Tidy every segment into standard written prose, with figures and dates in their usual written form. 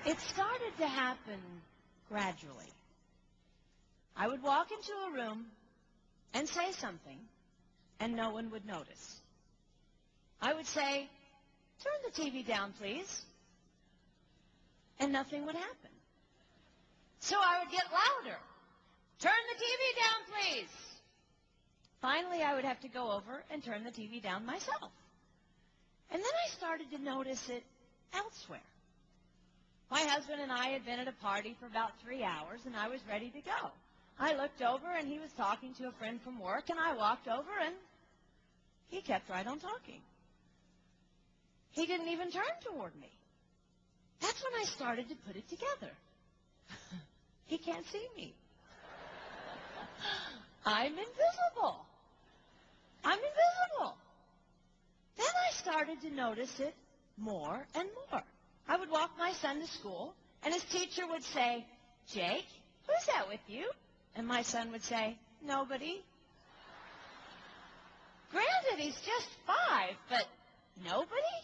It started to happen gradually. I would walk into a room and say something, and no one would notice. I would say, "Turn the TV down, please," and nothing would happen. So I would get louder. "Turn the TV down, please." Finally, I would have to go over and turn the TV down myself. And then I started to notice it elsewhere. My husband and I had been at a party for about 3 hours, and I was ready to go. I looked over, and he was talking to a friend from work, and I walked over, and he kept right on talking. He didn't even turn toward me. That's when I started to put it together. He can't see me. I'm invisible. I'm invisible. Then I started to notice it more and more. I would walk my son to school, and his teacher would say, "Jake, who's that with you?" And my son would say, "Nobody." Granted, he's just 5, but nobody?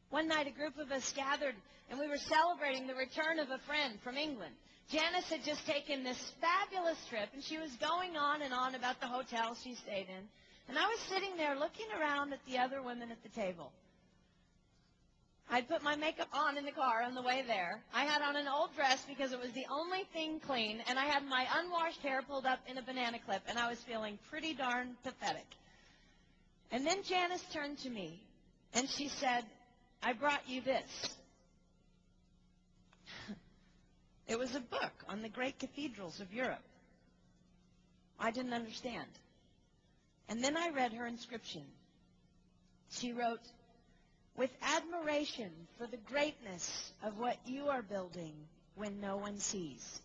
One night, a group of us gathered, and we were celebrating the return of a friend from England. Janice had just taken this fabulous trip, and she was going on and on about the hotel she stayed in. And I was sitting there looking around at the other women at the table. I'd put my makeup on in the car on the way there. I had on an old dress because it was the only thing clean, and I had my unwashed hair pulled up in a banana clip, and I was feeling pretty darn pathetic. And then Janice turned to me, and she said, "I brought you this." It was a book on the great cathedrals of Europe. I didn't understand. And then I read her inscription. She wrote, "With admiration for the greatness of what you are building when no one sees."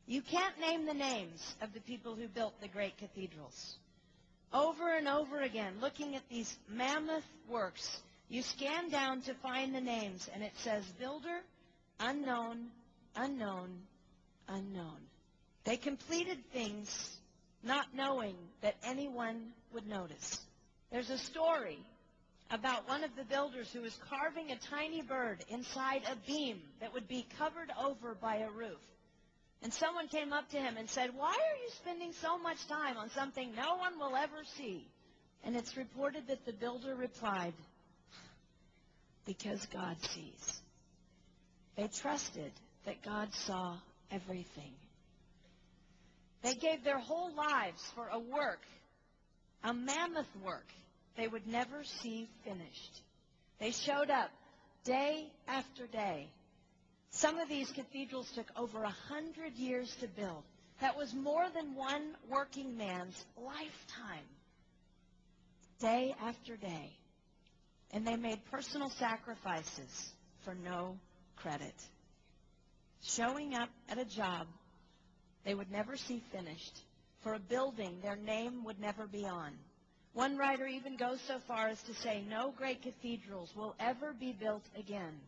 You can't name the names of the people who built the great cathedrals. Over and over again, looking at these mammoth works, you scan down to find the names, and it says, "Builder, unknown, unknown, unknown." They completed things not knowing that anyone would notice. There's a story about one of the builders who was carving a tiny bird inside a beam that would be covered over by a roof. And someone came up to him and said, "Why are you spending so much time on something no one will ever see?" And it's reported that the builder replied, "Because God sees." They trusted that God saw everything. They gave their whole lives for a work, a mammoth work, they would never see finished. They showed up day after day. Some of these cathedrals took over 100 years to build. That was more than one working man's lifetime. Day after day. And they made personal sacrifices for no credit. Showing up at a job they would never see finished, for a building their name would never be on. One writer even goes so far as to say no great cathedrals will ever be built again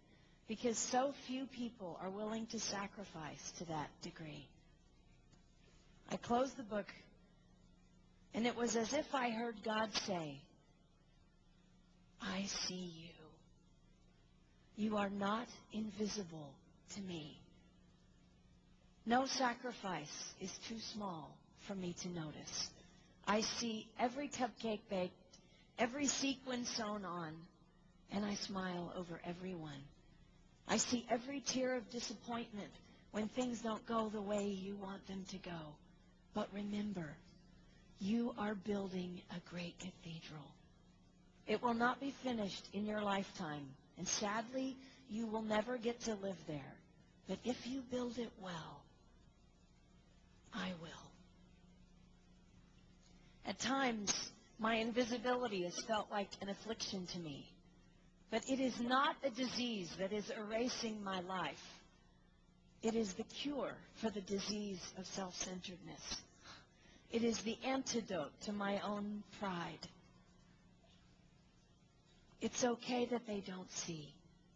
because so few people are willing to sacrifice to that degree. I closed the book, and it was as if I heard God say, "I see you. You are not invisible to me. No sacrifice is too small for me to notice. I see every cupcake baked, every sequin sewn on, and I smile over every one. I see every tear of disappointment when things don't go the way you want them to go. But remember, you are building a great cathedral. It will not be finished in your lifetime, and sadly, you will never get to live there. But if you build it well, I will." At times, my invisibility has felt like an affliction to me. But it is not a disease that is erasing my life. It is the cure for the disease of self-centeredness. It is the antidote to my own pride. It's okay that they don't see.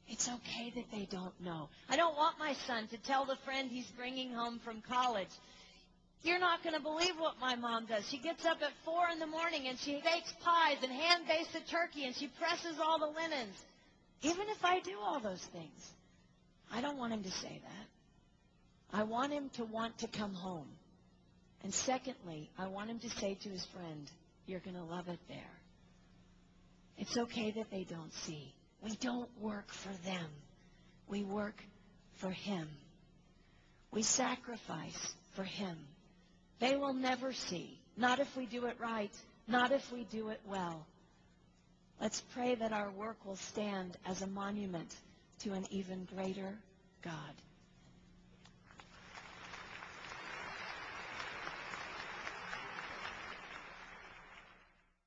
It's okay that they don't know. I don't want my son to tell the friend he's bringing home from college, "You're not going to believe what my mom does. She gets up at 4 in the morning and she bakes pies and hand-bastes a turkey and she presses all the linens." Even if I do all those things, I don't want him to say that. I want him to want to come home. And secondly, I want him to say to his friend, you're going to love it there. It's okay that they don't see. We don't work for them. We work for him. We sacrifice for him. They will never see. Not if we do it right. Not if we do it well. Let's pray that our work will stand as a monument to an even greater God.